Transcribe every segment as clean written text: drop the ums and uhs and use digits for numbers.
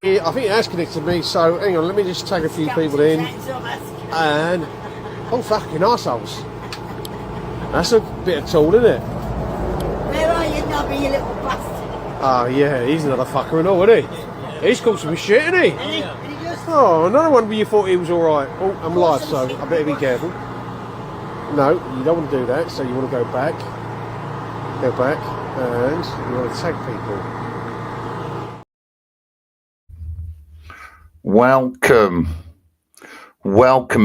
I think it has connected me, so hang on, let me just tag a few people in. And, oh fucking arseholes. That's a bit of tool, isn't it? Where are you, Nobby, you little bastard? Oh yeah, he's another fucker and all, isn't he? He's called some shit, isn't he? Oh, another one where you thought he was alright. Oh, I'm live, so I better be careful. No, you don't want to do that, so you want to go back, and you want to tag people. Welcome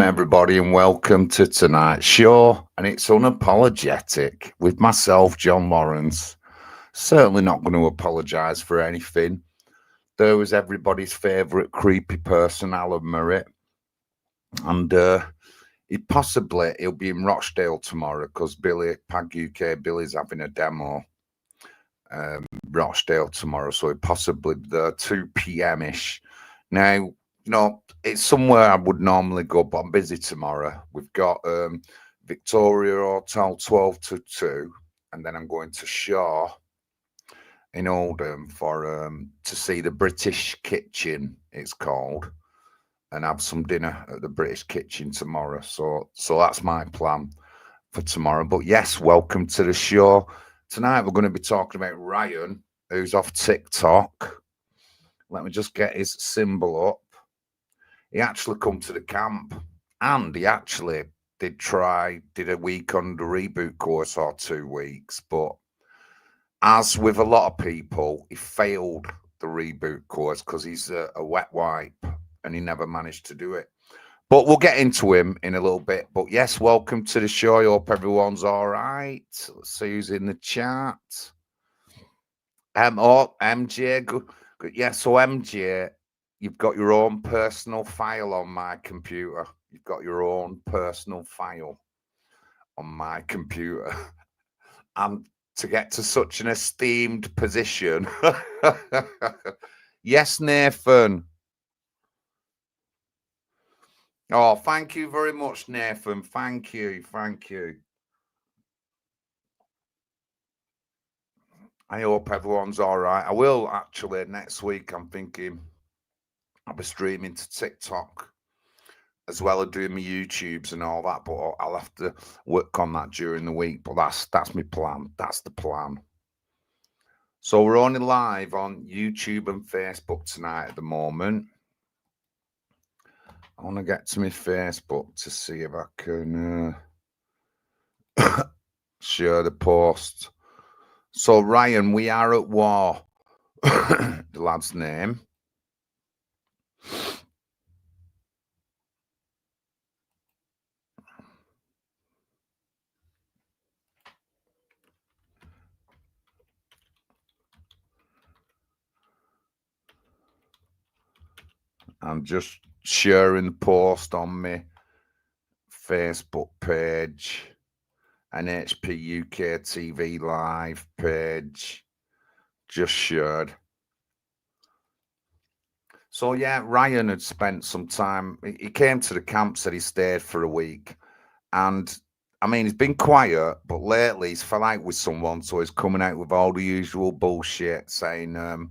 everybody, and welcome to tonight's show. And it's Unapologetic with myself, John Lawrence. Certainly not going to apologise for anything. There was everybody's favourite creepy person, Alan Merritt, and he'll be in Rochdale tomorrow because Billy's having a demo. Rochdale tomorrow, so it possibly there 2 p.m. ish. Now, you know, it's somewhere I would normally go, but I'm busy tomorrow. We've got Victoria Hotel 12 to 2, and then I'm going to Shaw in Oldham for to see the British Kitchen, it's called, and have some dinner at the British Kitchen tomorrow. So that's my plan for tomorrow. But yes, welcome to the show. Tonight we're going to be talking about Ryan, who's off TikTok. Let me just get his symbol up. He actually come to the camp, and he actually did a week on the reboot course or 2 weeks. But as with a lot of people, he failed the reboot course because he's a wet wipe and he never managed to do it. But we'll get into him in a little bit. But yes, welcome to the show. I hope everyone's all right. Let's see who's in the chat. MJ. Good. Yeah, so MJ, you've got your own personal file on my computer. You've got your own personal file on my computer. And to get to such an esteemed position. Yes, Nathan. Oh, thank you very much, Nathan. Thank you. I hope everyone's all right. I will actually next week. I'm thinking I'll be streaming to TikTok as well as doing my YouTubes and all that. But I'll have to work on that during the week. But that's my plan. That's the plan. So we're only live on YouTube and Facebook tonight at the moment. I want to get to my Facebook to see if I can share the post. So, Ryan, we are at war. The lad's name. I'm just sharing the post on my Facebook page, NHP UK TV live page, just shared. So yeah, Ryan had spent some time, he came to the camp, said he stayed for a week, and I mean, he's been quiet, but lately he's fell out with someone, so he's coming out with all the usual bullshit, saying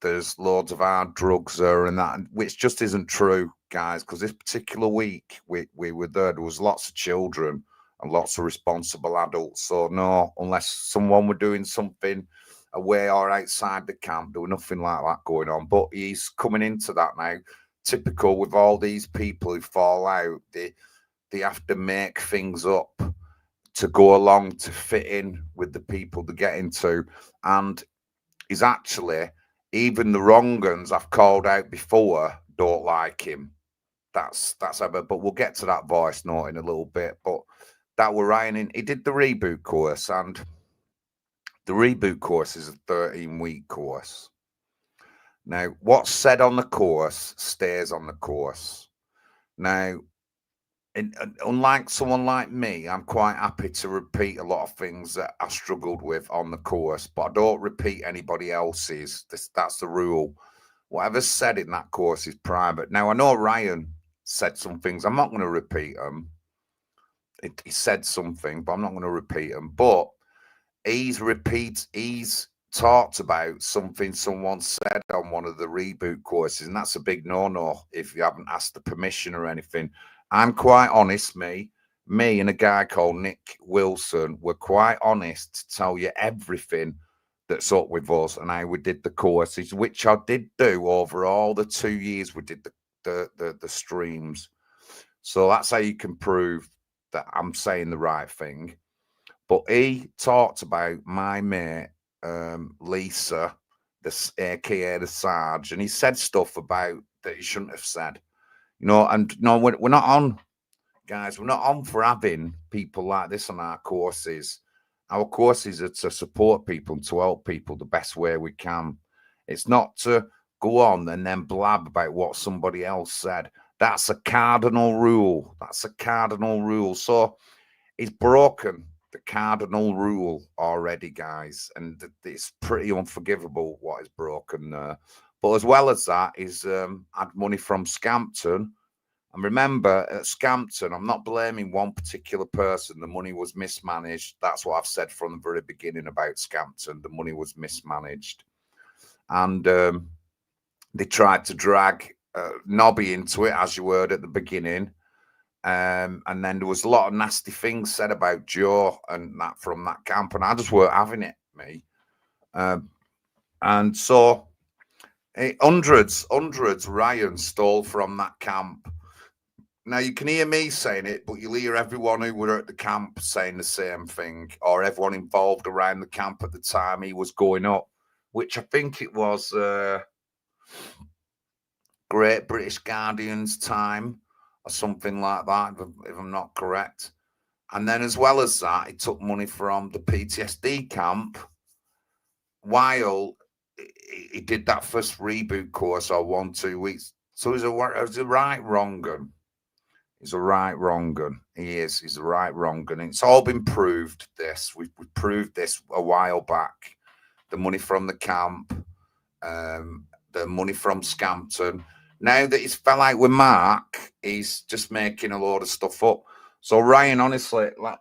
there's loads of hard drugs there and that, which just isn't true, guys, because this particular week we were there was lots of children and lots of responsible adults. So no, unless someone were doing something away or outside the camp, there was nothing like that going on. But he's coming into that now. Typical with all these people who fall out, they have to make things up to go along to fit in with the people they get into. And he's actually, even the wrong ones I've called out before don't like him. That's ever. But we'll get to that voice note in a little bit. But that were Ryan. He did the reboot course, and the reboot course is a 13-week course. Now, what's said on the course stays on the course. Now, unlike someone like me, I'm quite happy to repeat a lot of things that I struggled with on the course, but I don't repeat anybody else's. That's the rule. Whatever's said in that course is private. Now, I know Ryan said some things. I'm not going to repeat them. He said something, but I'm not going to repeat them. But he's talked about something someone said on one of the reboot courses, and that's a big no-no if you haven't asked the permission or anything. I'm quite honest, me and a guy called Nick Wilson were quite honest to tell you everything that's up with us and how we did the courses, which I did do over all the 2 years we did the streams. So that's how you can prove that I'm saying the right thing. But he talked about my mate, Lisa, aka the Sarge, and he said stuff about that he shouldn't have said. You know, and no, we're not on, guys, we're not on for having people like this on our courses. Our courses are to support people and to help people the best way we can. It's not to go on and then blab about what somebody else said. That's a cardinal rule. That's a cardinal rule. So he's broken the cardinal rule already, guys, and it's pretty unforgivable what is broken there. But as well as that, he's had money from Scampton. And remember, at Scampton, I'm not blaming one particular person. The money was mismanaged. That's what I've said from the very beginning about Scampton. The money was mismanaged. And they tried to drag Nobby into it, as you heard at the beginning. And then there was a lot of nasty things said about Joe and that from that camp. And I just weren't having it, me. And so hundreds, Ryan stole from that camp. Now, you can hear me saying it, but you'll hear everyone who were at the camp saying the same thing, or everyone involved around the camp at the time he was going up, which I think it was Great British Guardian's time or something like that, if I'm not correct. And then as well as that, he took money from the PTSD camp while he did that first reboot course or 1-2 weeks. So he's a right wrong un. He's a right wrong un. He is. He's a right wrong un. It's all been proved, this. We proved this a while back. The money from the camp, the money from Scampton. Now that he's fell out with Mark, he's just making a load of stuff up. So Ryan, honestly, let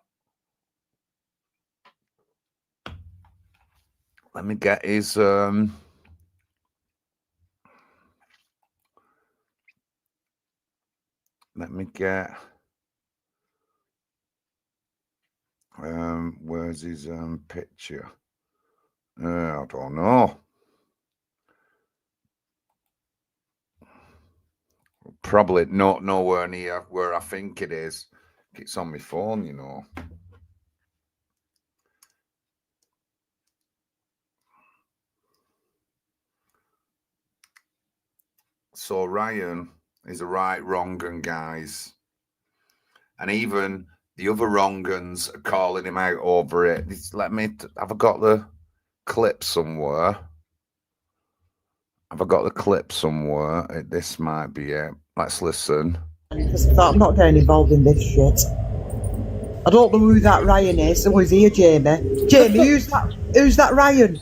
me get his where's his picture? I don't know. Probably not nowhere near where I think it is. It's on my phone, you know. So Ryan is a right wrong un, guys. And even the other wrong uns are calling him out over it. Have I got the clip somewhere? Have I got the clip somewhere? This might be it. Let's listen. Because I thought, I'm not getting involved in this shit. I don't know who that Ryan is. Oh, he's here, Jamie. Jamie, who's that Ryan?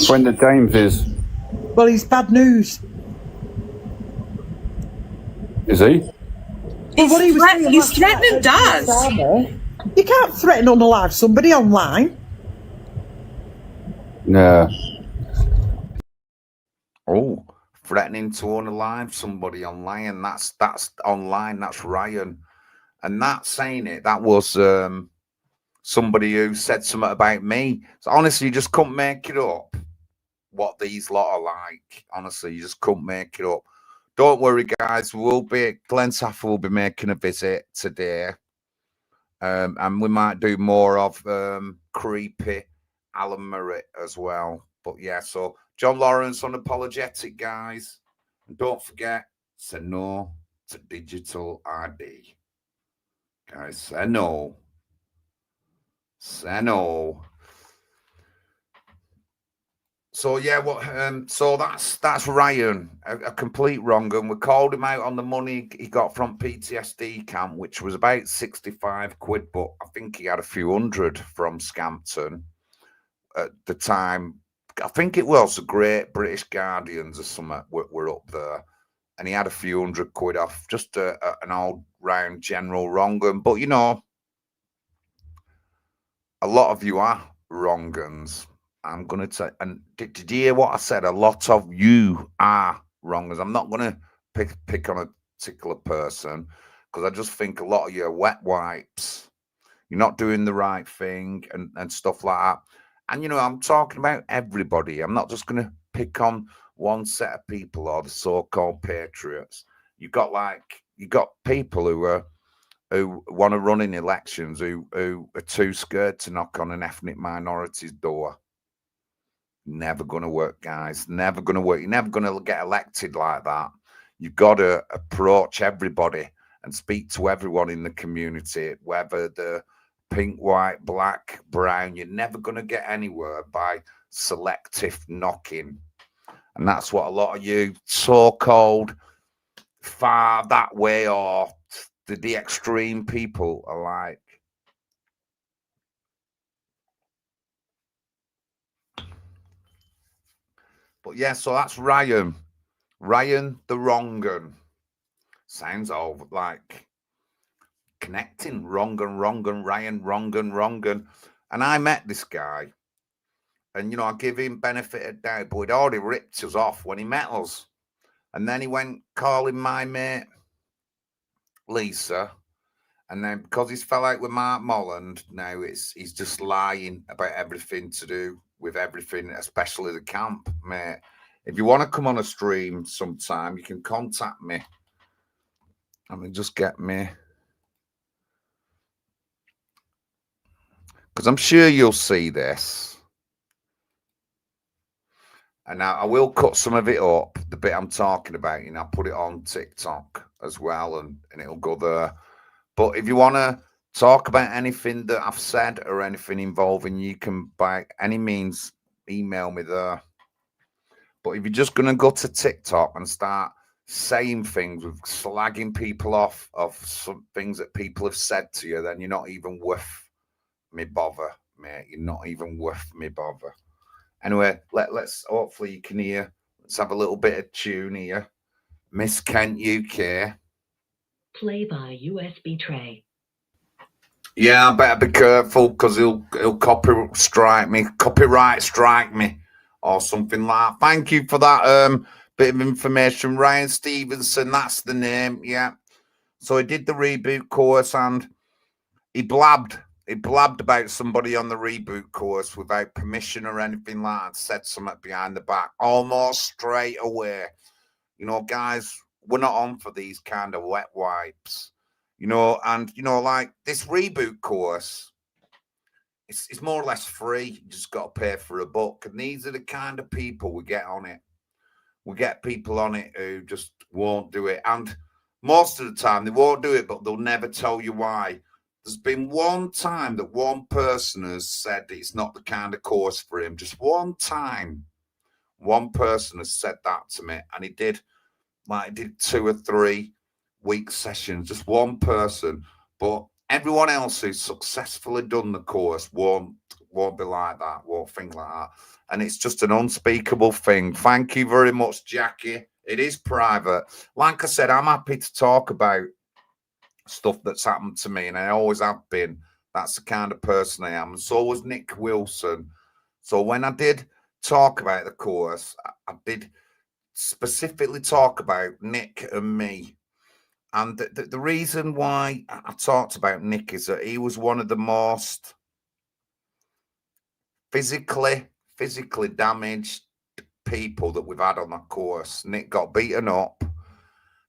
When the James is. Well, he's bad news. Is he? He's threatening Daz. You can't threaten unalive somebody online. No. Oh, threatening to unalive somebody online. That's online. That's Ryan. And that saying it, that was somebody who said something about me. So honestly, you just couldn't make it up what these lot are like. Honestly, you just couldn't make it up. Don't worry, guys. Glen Saffer will be making a visit today. And we might do more of creepy Alan Merritt as well. But yeah, so John Lawrence, Unapologetic, guys. And don't forget, say no to digital ID. Guys, say no. Say no. So yeah, so that's Ryan, a complete wrong un. We called him out on the money he got from PTSD camp, which was about 65 quid, but I think he had a few hundred from Scampton at the time. I think it was the Great British Guardians or something were up there, and he had a few hundred quid off, just an all-round general wrong un. But you know, a lot of you are wrong uns. I'm going to say, and did you hear what I said? A lot of you are wrongers. I'm not going to pick on a particular person because I just think a lot of you are wet wipes. You're not doing the right thing and stuff like that. And, you know, I'm talking about everybody. I'm not just going to pick on one set of people or the so-called patriots. You got people who want to run in elections who are too scared to knock on an ethnic minority's door. Never going to work, guys. Never going to work. You're never going to get elected like that. You've got to approach everybody and speak to everyone in the community, whether they're pink, white, black, brown. You're never going to get anywhere by selective knocking. And that's what a lot of you so-called far that way or the extreme people are like. But yeah, so that's Ryan. Ryan the Wrongun. Sounds all like connecting. Wrongun, Ryan, Wrongun. And I met this guy. And, you know, I give him benefit of doubt, but he'd already ripped us off when he met us. And then he went calling my mate, Lisa. And then because he's fell out with Mark Molland, now he's just lying about everything to do with everything, especially the camp, mate. If you want to come on a stream sometime, you can contact me. I mean, just get me. Because I'm sure you'll see this. And now I will cut some of it up, the bit I'm talking about, you know, I'll put it on TikTok as well, and it'll go there. But if you want to talk about anything that I've said or anything involving, you can by any means email me there. But if you're just going to go to TikTok and start saying things with slagging people off of some things that people have said to you, then you're not even worth me bother, mate. You're not even worth me bother. Anyway, let's hopefully you can hear. Let's have a little bit of tune here. Miss Kent UK. Play by USB tray. Yeah, I better be careful because he'll copyright strike me or something like that. Thank you for that bit of information. Ryan Stevenson, that's the name, yeah. So he did the reboot course and he blabbed about somebody on the reboot course without permission or anything like that, said something behind the back, almost straight away. You know, guys, we're not on for these kind of wet wipes. You know, and, you know, like this reboot course, it's more or less free. You just got to pay for a book. And these are the kind of people we get on it. We get people on it who just won't do it. And most of the time, they won't do it, but they'll never tell you why. There's been one time that one person has said it's not the kind of course for him. Just one time, one person has said that to me, and he did 2 or 3 week sessions. Just one person, but everyone else who's successfully done the course won't be like that. Won't think like that, and it's just an unspeakable thing. Thank you very much, Jackie. It is private. Like I said, I'm happy to talk about stuff that's happened to me, and I always have been. That's the kind of person I am. And so was Nick Wilson. So when I did talk about the course, I did specifically talk about Nick and me. And the reason why I talked about Nick is that he was one of the most physically damaged people that we've had on that course. Nick got beaten up.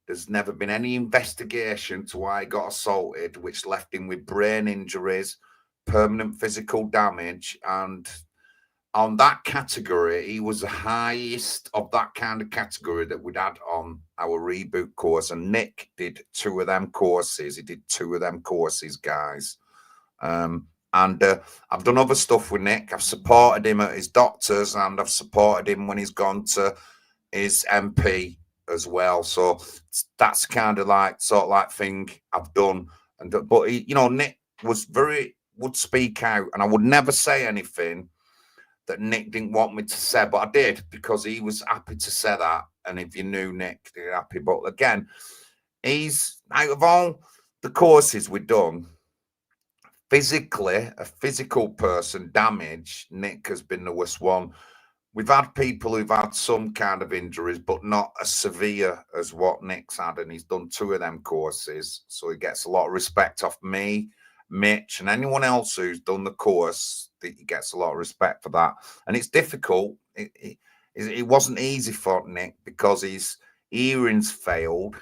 There's never been any investigation to why he got assaulted, which left him with brain injuries, permanent physical damage. And on that category, he was the highest of that kind of category that we'd had on our reboot course. And Nick did 2 of them courses. He did 2 of them courses, guys. And I've done other stuff with Nick. I've supported him at his doctor's, and I've supported him when he's gone to his MP as well. So that's kind of like thing I've done. But he, you know, Nick would speak out, and I would never say anything that Nick didn't want me to say, but I did because he was happy to say that. And if you knew Nick, you're happy. But again, he's out of all the courses we've done, physically, a physical person damaged, Nick has been the worst one. We've had people who've had some kind of injuries, but not as severe as what Nick's had, and he's done 2 of them courses, so he gets a lot of respect off me, Mitch, and anyone else who's done the course. He gets a lot of respect for that, and it's difficult. It wasn't easy for Nick because his hearing's failed.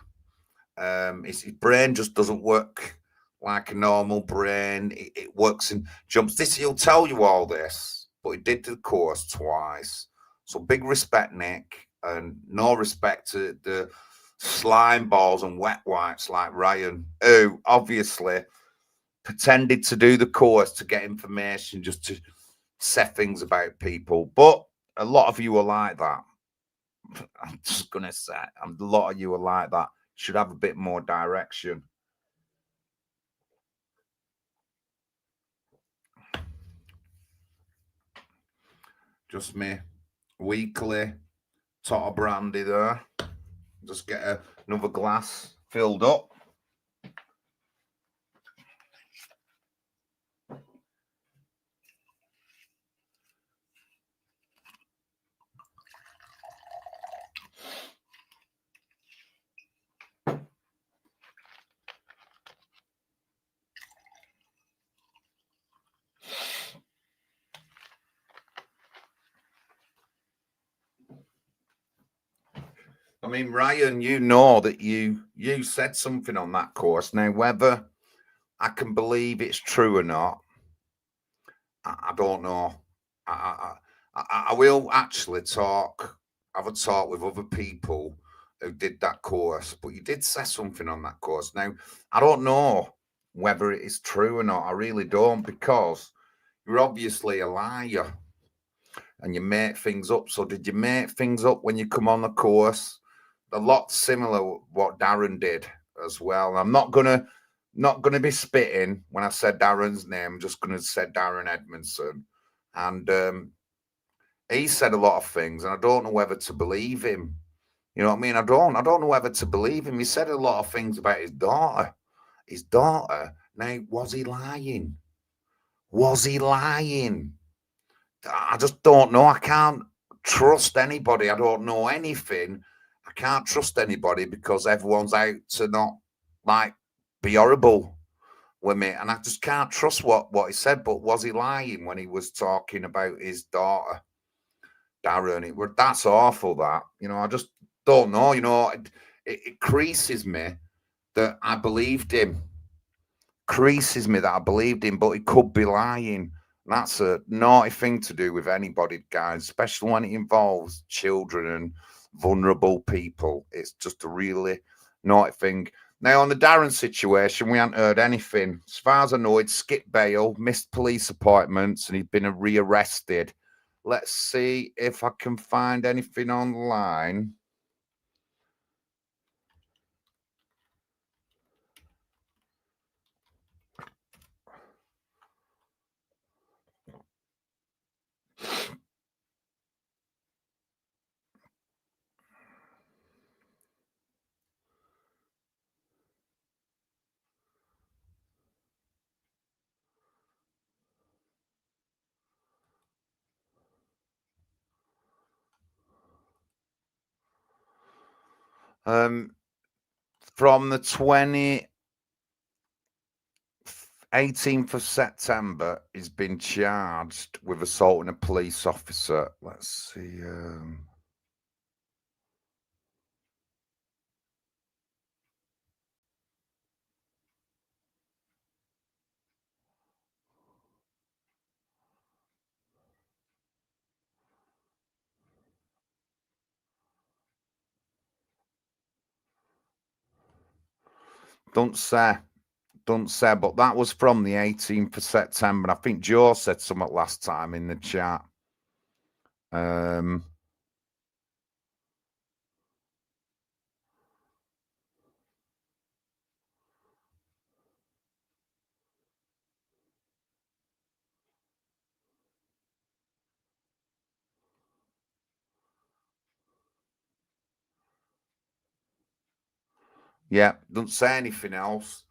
His brain just doesn't work like a normal brain. It works in jumps. He'll tell you all this, but he did the course twice. So big respect, Nick, and no respect to the slime balls and wet wipes like Ryan, who obviously pretended to do the course to get information, just to say things about people. But a lot of you are like that. I'm just going to say, a lot of you are like that. Should have a bit more direction. Just me weekly tot of brandy there. Just get another glass filled up. I mean, Ryan, you know that you said something on that course. Now, whether I can believe it's true or not, I don't know. I will actually have a talk with other people who did that course, but you did say something on that course. Now, I don't know whether it is true or not. I really don't, because you're obviously a liar and you make things up. So did you make things up when you come on the course? A lot similar to what Darren did as well. I'm not gonna be spitting when I said Darren's name. I'm just gonna say Darren Edmondson, and he said a lot of things, and I don't know whether to believe him. You know what I mean? I don't know whether to believe him. He said a lot of things about his daughter. His daughter. Now, was he lying? Was he lying? I just don't know. I can't trust anybody. I don't know anything. I can't trust anybody because everyone's out to not be horrible with me, and I just can't trust what he said. But was he lying when he was talking about his daughter, Darren? That's awful. That, I just don't know. It creases me that I believed him. Creases me that I believed him, but he could be lying. That's a naughty thing to do with anybody, guys, especially when it involves children and vulnerable people. It's just a really naughty thing. Now, on the Darren situation, we haven't heard anything. As far as I know, he'd skipped bail, missed police appointments, and he'd been rearrested. Let's see if I can find anything online. From the 18th of September, he's been charged with assaulting a police officer. Let's see. Don't say, but that was from the 18th of September. I think Joe said something last time in the chat. Yeah, don't say anything else.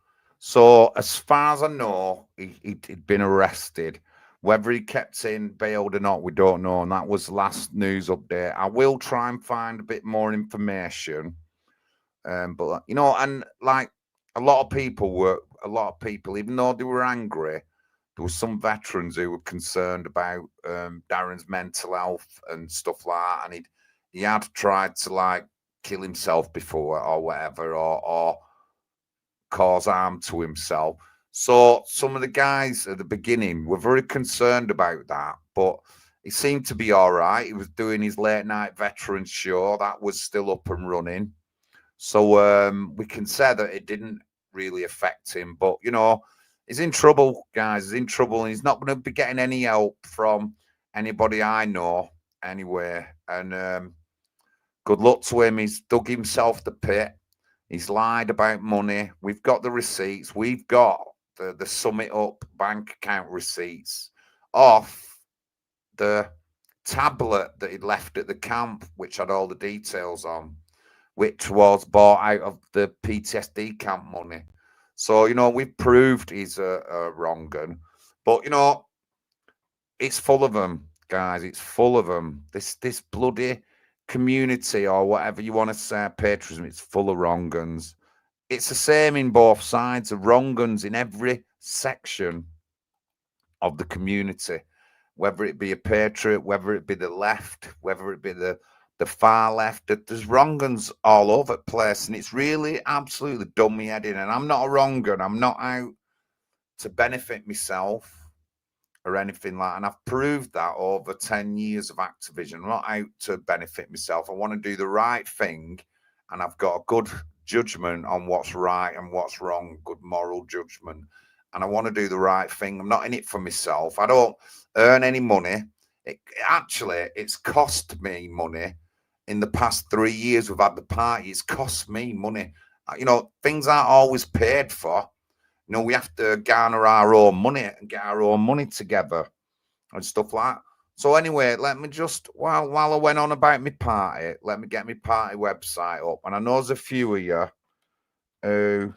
So as far as I know, he'd been arrested. Whether he kept in bailed or not, we don't know. And that was the last news update. I will try and find a bit more information. But you know, and like a lot of people, even though they were angry, there were some veterans who were concerned about Darren's mental health and stuff like that. And he had tried to like kill himself before or whatever, or cause harm to himself. So some of the guys at the beginning were very concerned about that, but he seemed to be all right. He was doing his late night veterans show that was still up and running. So we can say that it didn't really affect him, but you know, he's in trouble, guys. He's in trouble, and he's not going to be getting any help from anybody I know anyway. And good luck to him. He's dug himself the pit. He's lied about money. We've got the receipts. We've got the Summit Up bank account receipts off the tablet that he'd left at the camp, which had all the details on, which was bought out of the PTSD camp money. So, you know, we've proved he's a wrong gun. But, you know, it's full of them, guys. It's full of them. This bloody community, or whatever you want to say, patriotism, it's full of wrong guns. It's the same in both sides, of wrong guns in every section of the community, whether it be a patriot, whether it be the left, whether it be the far left. There's wrong guns all over the place, and it's really absolutely dummy heading. And I'm not a wrong gun. I'm not out to benefit myself or anything like that. And I've proved that over 10 years of activism. I'm not out to benefit myself. I want to do the right thing, and I've got a good judgment on what's right and what's wrong, good moral judgment. And I want to do the right thing. I'm not in it for myself. I don't earn any money. It's cost me money. In the past 3 years we've had the party, it's cost me money. You know, things aren't always paid for. You know, we have to garner our own money and get our own money together and stuff like that. So anyway, let me just, while I went on about my party, let me get my party website up. And I know there's a few of you who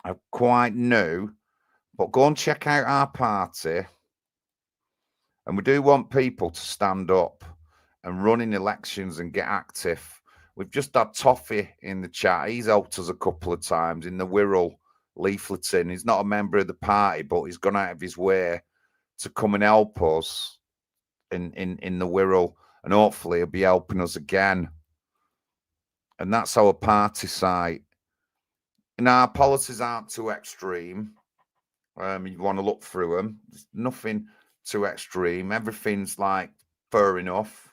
are quite new, but go and check out our party. And we do want people to stand up and run in elections and get active. We've just had Toffee in the chat. He's helped us a couple of times in the Wirral leafleting. He's not a member of the party, but he's gone out of his way to come and help us in the Wirral, and hopefully he'll be helping us again. And that's our party site. And our policies aren't too extreme. You want to look through them. There's nothing too extreme. Everything's like fair enough.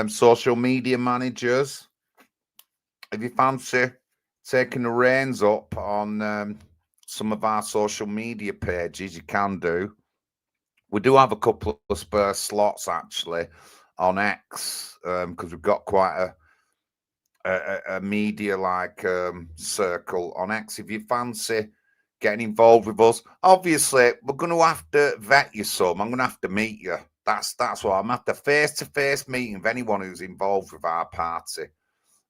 Social media managers, if you fancy taking the reins up on some of our social media pages, you can do. We do have a couple of spare slots actually on X, because we've got quite a media like circle on X. If you fancy getting involved with us, obviously we're going to have to vet you some. I'm going to have to meet you. That's what I'm at, the face-to-face meeting of anyone who's involved with our party.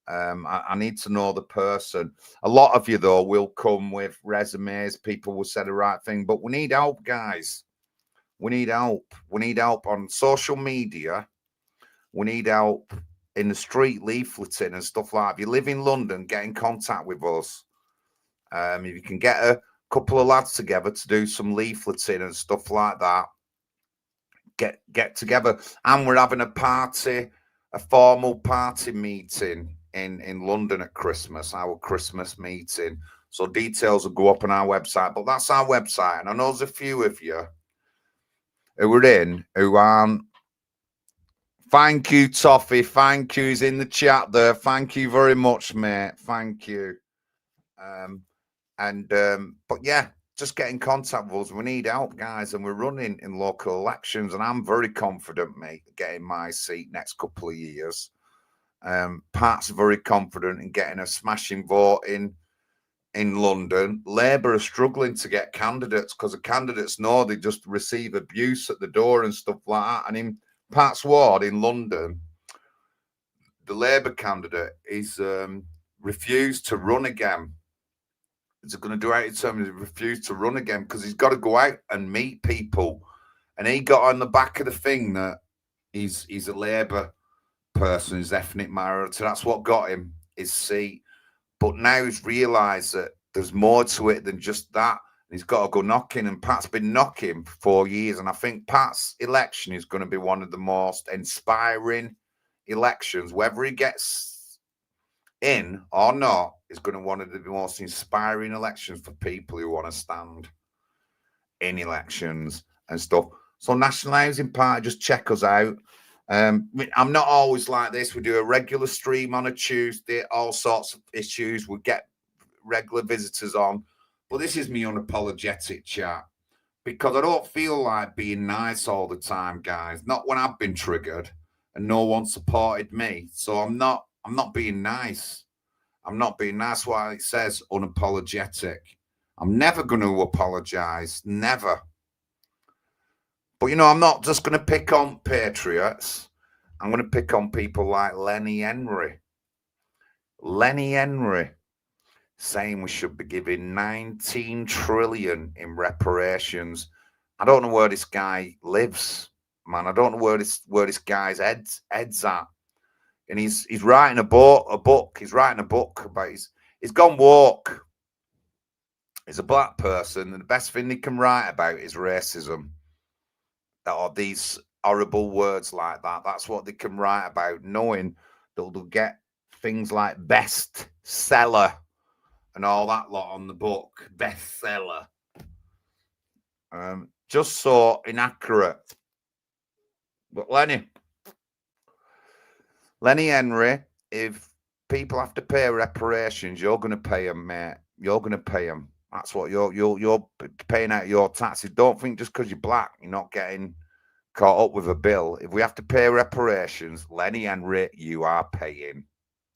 I need to know the person. A lot of you though will come with resumes. People will say the right thing, but we need help, guys. We need help. We need help on social media. We need help in the street leafleting and stuff like that. If you live in London, get in contact with us. If you can get a couple of lads together to do some leafleting and stuff like that, get together. And we're having a party, a formal party meeting in London at Christmas, our Christmas meeting. So details will go up on our website, but that's our website. And I know there's a few of you who are in who aren't. Thank you, Toffee. Thank you. He's in the chat there. Thank you very much, mate. Thank you. But yeah, just get in contact with us. We need help, guys, and we're running in local elections, and I'm very confident, mate, getting my seat next couple of years. Pat's very confident in getting a smashing vote in London. Labour are struggling to get candidates because the candidates know they just receive abuse at the door and stuff like that. And him Pat's ward in London, the Labour candidate, is refused to run again. He's going to do out in terms of refused to run again because he's got to go out and meet people. And he got on the back of the thing that he's a Labour person, he's ethnic minority. That's what got him his seat. But now he's realised that there's more to it than just that. He's got to go knocking, and Pat's been knocking for 4 years. And I think Pat's election is going to be one of the most inspiring elections. Whether he gets in or not is going to be one of the most inspiring elections for people who want to stand in elections and stuff. So National Housing Party, just check us out. I'm not always like this. We do a regular stream on a Tuesday, all sorts of issues. We get regular visitors on. But this is me unapologetic chat because I don't feel like being nice all the time, guys. Not when I've been triggered and no one supported me. So I'm not being nice. I'm not being nice. Why it says unapologetic. I'm never going to apologize. Never. But, I'm not just going to pick on patriots. I'm going to pick on people like Lenny Henry. Lenny Henry saying we should be giving 19 trillion in reparations. I don't know where this guy lives, man. I don't know where this guy's head's at. And he's writing a book. He's writing a book about he's gone woke. He's a black person, and the best thing he can write about is racism. Or these horrible words like that. That's what they can write about, knowing they'll get things like bestseller and all that lot on the book. Bestseller. Just so inaccurate. But Lenny Henry, if people have to pay reparations, you're going to pay them, mate. You're going to pay them. That's what you're paying out your taxes. Don't think just because you're black, you're not getting caught up with a bill. If we have to pay reparations, Lenny Henry, you are paying.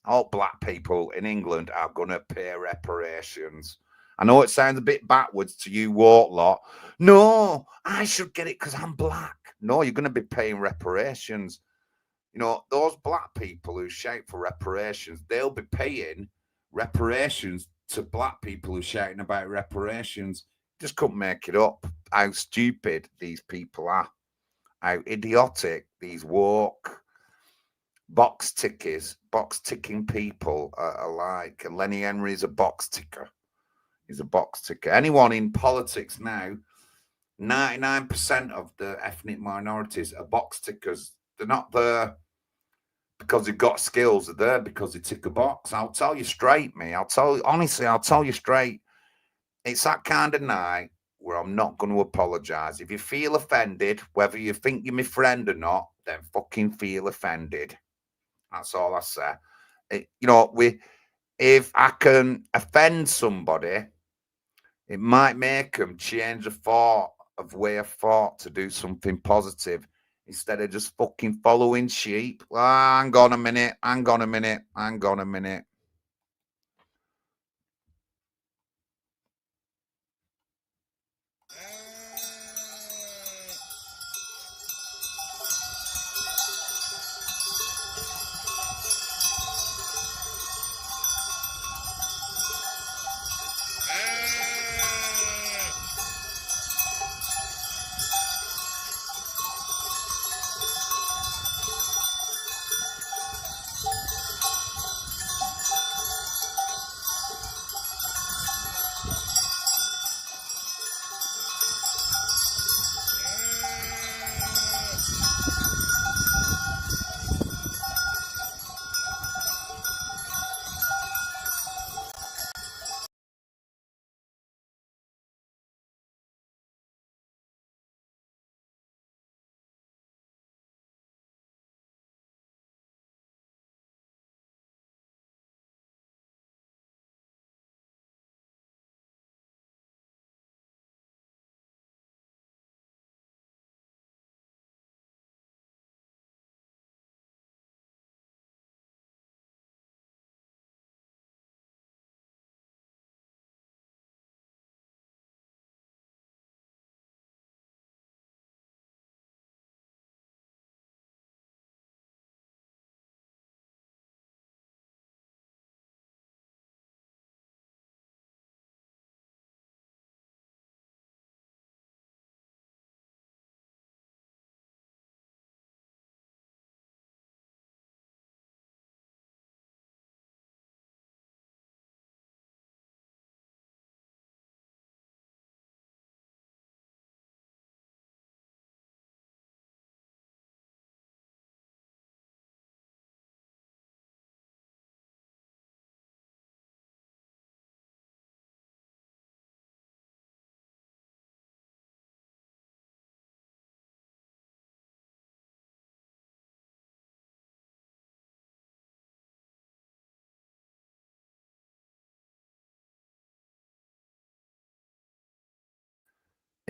All black people in England are going to pay reparations. I know it sounds a bit backwards to you woke lot. No, I should get it because I'm black. No, you're going to be paying reparations. Those black people who shout for reparations, they'll be paying reparations to black people who shouting about reparations. Just couldn't make it up how stupid these people are. How idiotic these woke box ticking people are like. And Lenny Henry is a box ticker. He's a box ticker. Anyone in politics now, 99% of the ethnic minorities are box tickers. They're not there because they've got skills. They're there because they tick a box. I'll tell you straight, me. I'll tell you straight. It's that kind of night where I'm not going to apologize. If you feel offended, whether you think you're my friend or not, then fucking feel offended. That's all I say. If I can offend somebody, it might make them change of way of thought to do something positive instead of just fucking following sheep. Hang on a minute.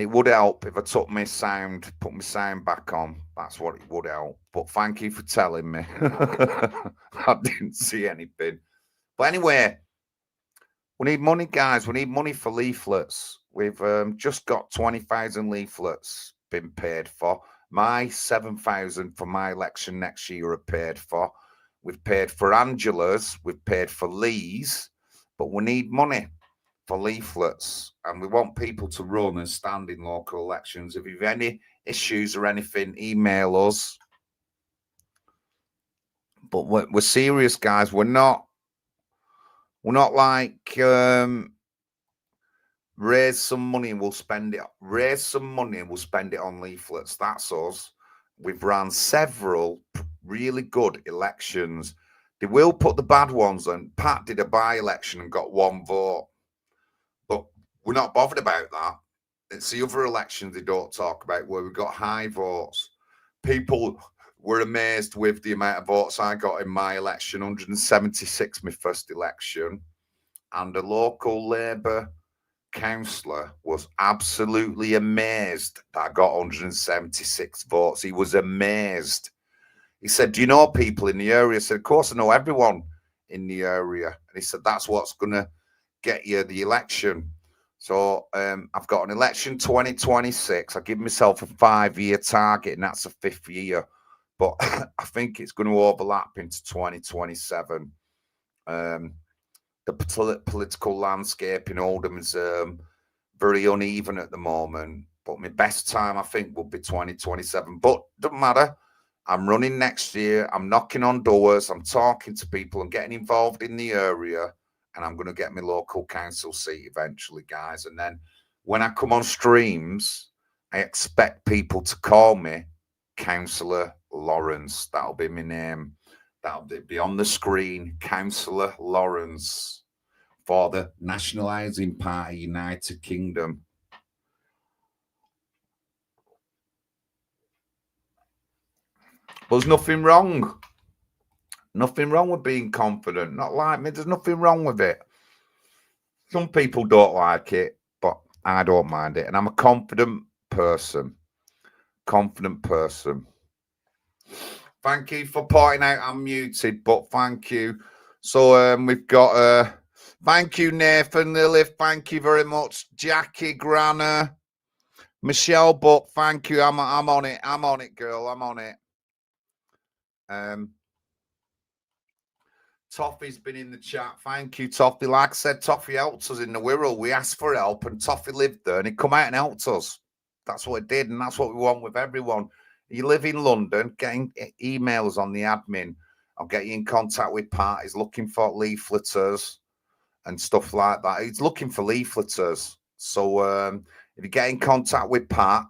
It would help if I took my sound, put my sound back on. That's what it would help. But thank you for telling me. I didn't see anything. But anyway, we need money, guys. We need money for leaflets. We've just got 20,000 leaflets been paid for. My 7,000 for my election next year are paid for. We've paid for Angela's. We've paid for Lee's. But we need money for leaflets, and we want people to run and stand in local elections. If you've any issues or anything, email us. But we're serious, guys. We're not like raise some money and we'll spend it. Raise some money and we'll spend it on leaflets. That's us. We've run several really good elections. They will put the bad ones on. Pat did a by-election and got 1 vote. But we're not bothered about that. It's the other elections they don't talk about where we got high votes. People were amazed with the amount of votes I got in my election, 176, my first election. And a local Labour councillor was absolutely amazed that I got 176 votes. He was amazed. He said, do you know people in the area? I said, of course I know everyone in the area. And he said, that's what's going to get you the election. So I've got an election 2026. I give myself a 5-year target, and that's a 5th year. But I think it's going to overlap into 2027. The political landscape in Oldham is very uneven at the moment. But my best time, I think, will be 2027. But doesn't matter. I'm running next year. I'm knocking on doors. I'm talking to people. I'm getting involved in the area. And I'm going to get my local council seat eventually, guys. And then when I come on streams, I expect people to call me Councillor Lawrence. That'll be my name. That'll be on the screen, Councillor Lawrence, for the Nationalising Party, United Kingdom. But there's nothing wrong. Nothing wrong with being confident. Not like me. There's nothing wrong with it. Some people don't like it, but I don't mind it. And I'm a confident person. Confident person. Thank you for pointing out I'm muted, but thank you. So we've got thank you, Nathan Lilith. Thank you very much. Jackie Granner. Michelle Buck, thank you. I'm on it. I'm on it, girl. I'm on it. Toffee's been in the chat. Thank you, Toffee. Like I said, Toffee helped us in the Wirral. We asked for help, and Toffee lived there, and he come out and helped us. That's what it did, and that's what we want with everyone. You live in London, getting emails on the admin. I'll get you in contact with Pat. He's looking for leafleters and stuff like that. He's looking for leafleters. So if you get in contact with Pat,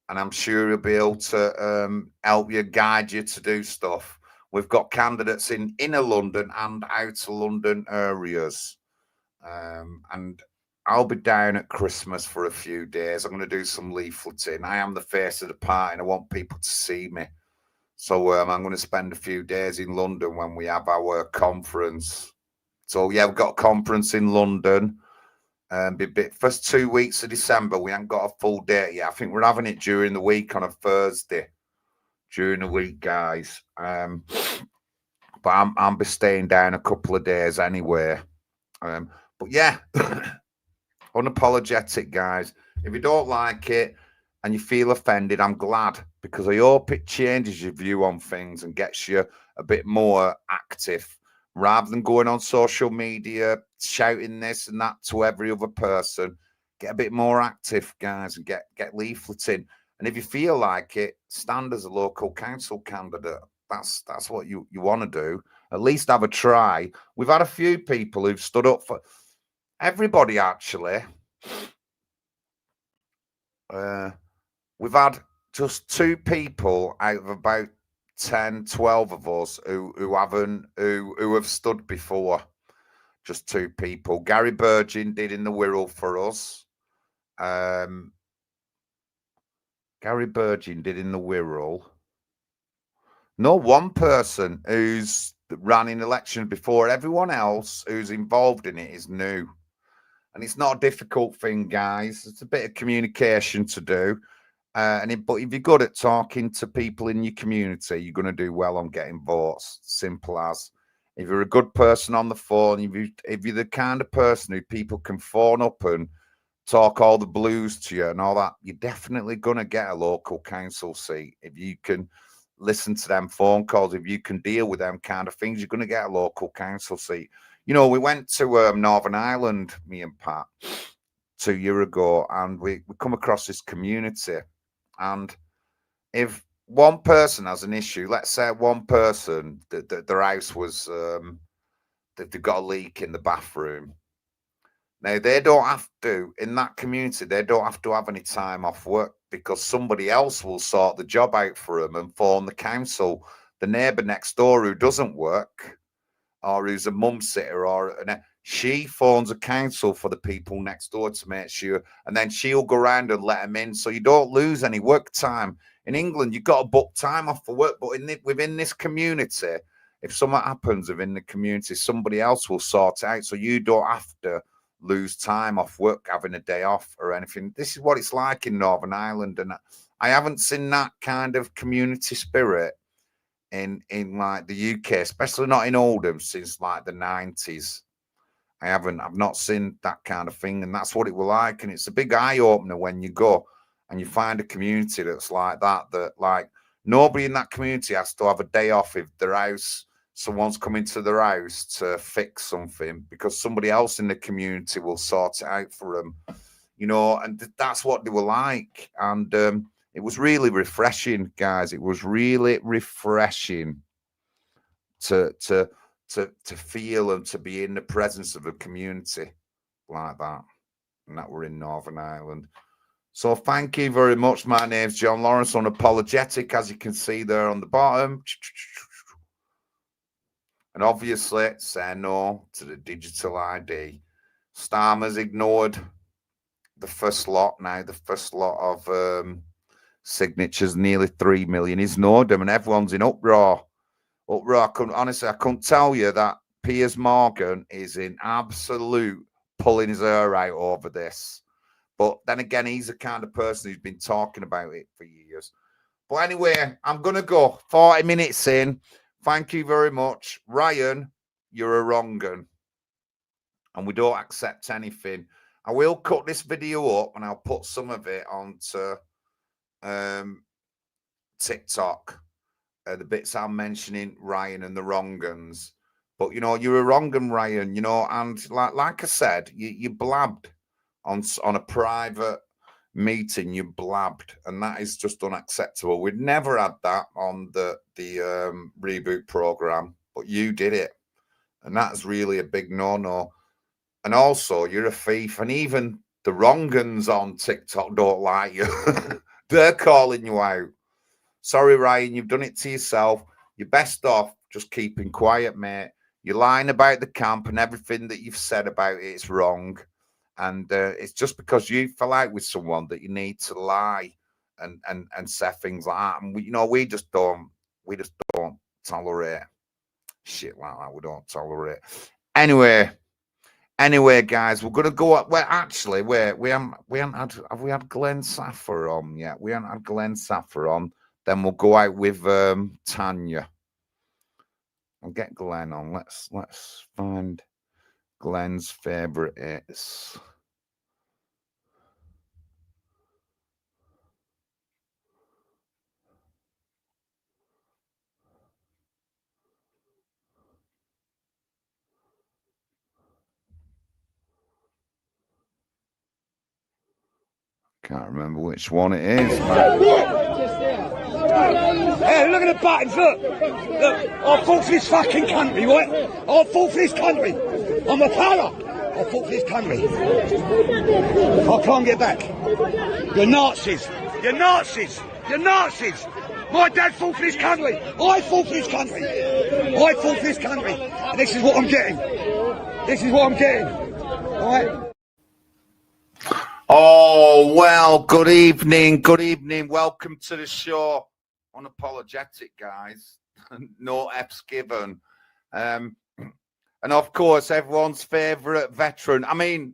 and I'm sure he'll be able to help you, guide you to do stuff. We've got candidates in inner London and outer London areas. And I'll be down at Christmas for a few days. I'm going to do some leafleting. I am the face of the party and I want people to see me. So I'm going to spend a few days in London when we have our conference. So yeah, we've got a conference in London. First 2 weeks of December, we haven't got a full date yet. I think we're having it during the week on a Thursday. During the week, guys. But I'll be staying down a couple of days anyway. But yeah, unapologetic, guys. If you don't like it and you feel offended, I'm glad, because I hope it changes your view on things and gets you a bit more active, rather than going on social media shouting this and that to every other person. Get a bit more active, guys, and get leafleting. And if you feel like it, stand as a local council candidate. That's what you want to do. At least have a try. We've had a few people who've stood up for everybody, actually. We've had just 2 people out of about 10, 12 of us who have stood before. Just 2 people. Gary Burgin did in the Wirral for us. Gary Burgin did in the Wirral. No, one person who's ran in elections before. Everyone else who's involved in it is new. And it's not a difficult thing, guys. It's a bit of communication to do. But if you're good at talking to people in your community, you're going to do well on getting votes. Simple as. If you're a good person on the phone, if you're the kind of person who people can phone up and talk all the blues to you and all that, you're definitely going to get a local council seat. If you can listen to them phone calls, if you can deal with them kind of things, you're going to get a local council seat. You know, we went to Northern Ireland, me and Pat, 2 years ago, and we come across this community. And if one person has an issue, let's say one person, their house was, they've got a leak in the bathroom. Now, they don't have to, in that community, they don't have to have any time off work because somebody else will sort the job out for them and phone the council. The neighbour next door who doesn't work, or who's a mum sitter, she phones a council for the people next door to make sure, and then she'll go around and let them in, so you don't lose any work time. In England, you've got to book time off for work, but within this community, if something happens within the community, somebody else will sort it out, so you don't have to lose time off work having a day off or anything. This is what it's like in Northern Ireland, and I haven't seen that kind of community spirit in like the UK, especially not in Oldham, since like the 90s. I've not seen that kind of thing, and that's what it was like. And it's a big eye opener when you go and you find a community that's like that like nobody in that community has to have a day off if their house, someone's coming to their house to fix something, because somebody else in the community will sort it out for them, you know. And that's what they were like. And it was really refreshing, guys. It was really refreshing to feel and to be in the presence of a community like that. And that we're in Northern Ireland. So thank you very much. My name's John Lawrence, Unapologetic, as you can see there on the bottom. And obviously, say no to the digital ID. Starmer's ignored the first lot now. The first lot of signatures, nearly 3 million. He's ignored them, and everyone's in uproar. I couldn't tell you that Piers Morgan is in absolute pulling his hair out over this. But then again, he's the kind of person who's been talking about it for years. But anyway, I'm going to go 40 minutes in. Thank you very much. Ryan, you're a wrong un. And we don't accept anything. I will cut this video up and I'll put some of it onto TikTok. The bits I'm mentioning Ryan and the wrong uns. But, you know, you're a wrong un, Ryan, you know, and like I said, you blabbed on a private meeting, you blabbed, and that is just unacceptable. We'd never had that on the reboot program, but you did it, and that's really a big no-no. And also, you're a thief, and even the wrong uns on TikTok don't like you. They're calling you out. Sorry, Ryan, you've done it to yourself. You're best off just keeping quiet, mate. You're lying about the camp, and everything that you've said about it is wrong. And it's just because you fell out with someone that you need to lie and say things like that. And we just don't tolerate shit like that. We don't tolerate. Anyway, guys, we're gonna go up. Well, actually, we haven't had Glen Saffer on yet. We haven't had Glen Saffer on. Then we'll go out with Tanya. I'll get Glen on. Let's find Glen's favorite hits. Can't remember which one it is. Hey, look at the buttons, look, I fought for this fucking country, right? I fought for this country. I'm a fella. I fought for this country. I can't get back. You're Nazis. You're Nazis. You're Nazis. My dad fought for this country. I fought for this country. I fought for this country. And this is what I'm getting. This is what I'm getting. All right? Oh, well, good evening. Welcome to the show. Unapologetic, guys. No F's given. And of course, everyone's favourite veteran. I mean,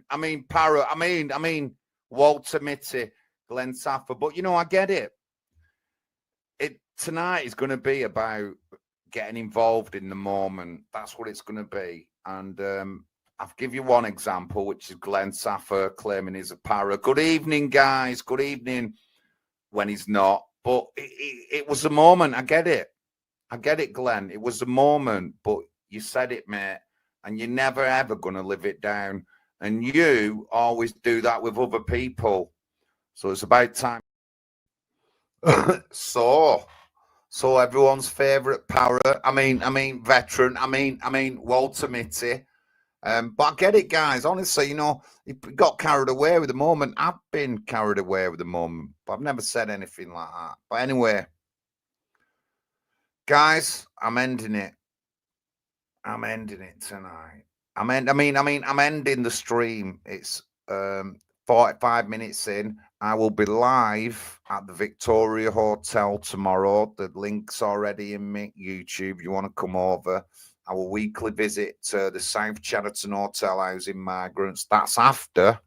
Parrot. I mean, Walter Mitty, Glen Saffer. But you know, I get it. Tonight is going to be about getting involved in the moment. That's what it's going to be. And I'll give you one example, which is Glen Saffer claiming he's a Parrot. Good evening, guys. Good evening. When he's not. But it was a moment. I get it. I get it, Glenn. It was a moment. But you said it, mate. And you're never, ever going to live it down. And you always do that with other people. So it's about time. So everyone's favourite Parrot. I mean, veteran. I mean, Walter Mitty. But I get it, guys. Honestly, you know, he got carried away with the moment. I've been carried away with the moment, but I've never said anything like that. But anyway, guys, I'm ending it. I'm ending it tonight. I'm ending the stream. It's 45 minutes in. I will be live at the Victoria Hotel tomorrow. The link's already in my YouTube. You want to come over? Our weekly visit to the South Chatterton Hotel housing migrants. That's after.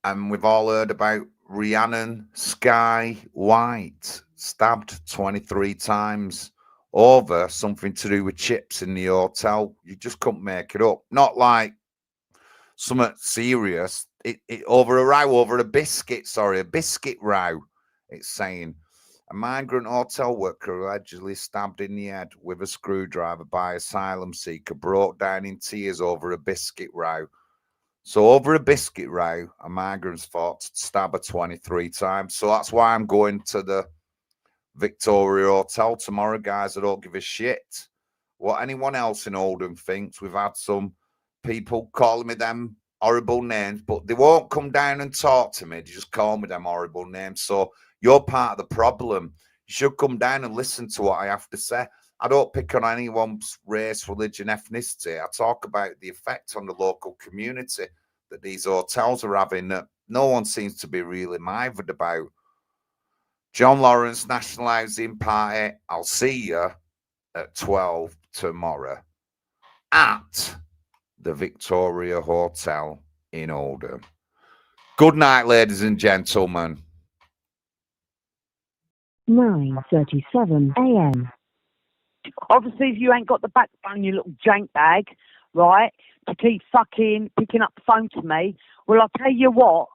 And we've all heard about Rhiannon Sky White, stabbed 23 times over something to do with chips in the hotel. You just couldn't make it up. Not like something serious. It over a row, over a biscuit row. It's saying a migrant hotel worker allegedly stabbed in the head with a screwdriver by asylum seeker broke down in tears over a biscuit row. So over a biscuit row, a migrant's fought to stab her 23 times. So that's why I'm going to the Victoria Hotel tomorrow, guys. I don't give a shit what anyone else in Oldham thinks. We've had some people calling me them horrible names, but they won't come down and talk to me. They just call me them horrible names. So you're part of the problem. You should come down and listen to what I have to say. I don't pick on anyone's race, religion, ethnicity. I talk about the effect on the local community that these hotels are having that no one seems to be really mithered about. John Lawrence, National Housing Party. I'll see you at 12 tomorrow at the Victoria Hotel in Oldham. Good night, ladies and gentlemen. 9:37 a.m. Obviously, if you ain't got the backbone, you little jank bag, right, to keep fucking picking up the phone to me, well, I'll tell you what,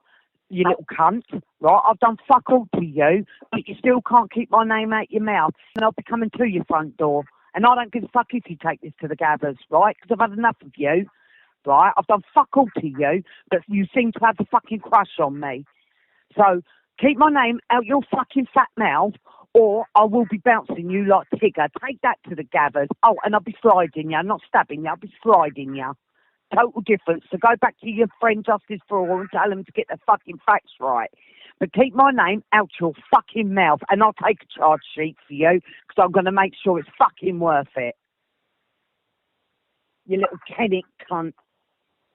you little cunt, right, I've done fuck all to you, but you still can't keep my name out your mouth, and I'll be coming to your front door. And I don't give a fuck if you take this to the gathers, right, because I've had enough of you, right? I've done fuck all to you, but you seem to have the fucking crush on me. So keep my name out your fucking fat mouth, or I will be bouncing you like Tigger. Take that to the gathers. Oh, and I'll be sliding you, not stabbing you. I'll be sliding you. Total difference. So go back to your friend Justice for All and tell him to get the fucking facts right. But keep my name out your fucking mouth, and I'll take a charge sheet for you, because I'm going to make sure it's fucking worth it. You little Kennick cunt.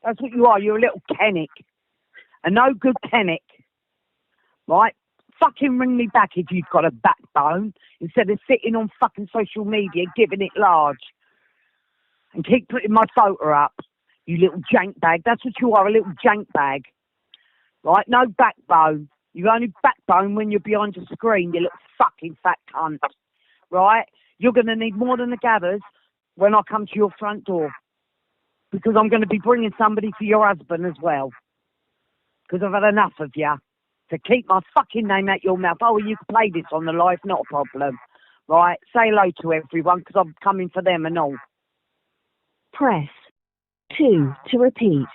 That's what you are. You're a little Kennick. A no good Kennick. Right? Fucking ring me back if you've got a backbone, instead of sitting on fucking social media giving it large. And keep putting my photo up, you little jank bag. That's what you are, a little jank bag. Right? No backbone. You only backbone when you're behind your screen, you little fucking fat cunt. Right? You're going to need more than the gathers when I come to your front door. Because I'm going to be bringing somebody for your husband as well. Because I've had enough of you. To keep my fucking name out your mouth. Oh, you can play this on the live, not a problem. Right? Say hello to everyone, because I'm coming for them and all. Press 2 to repeat.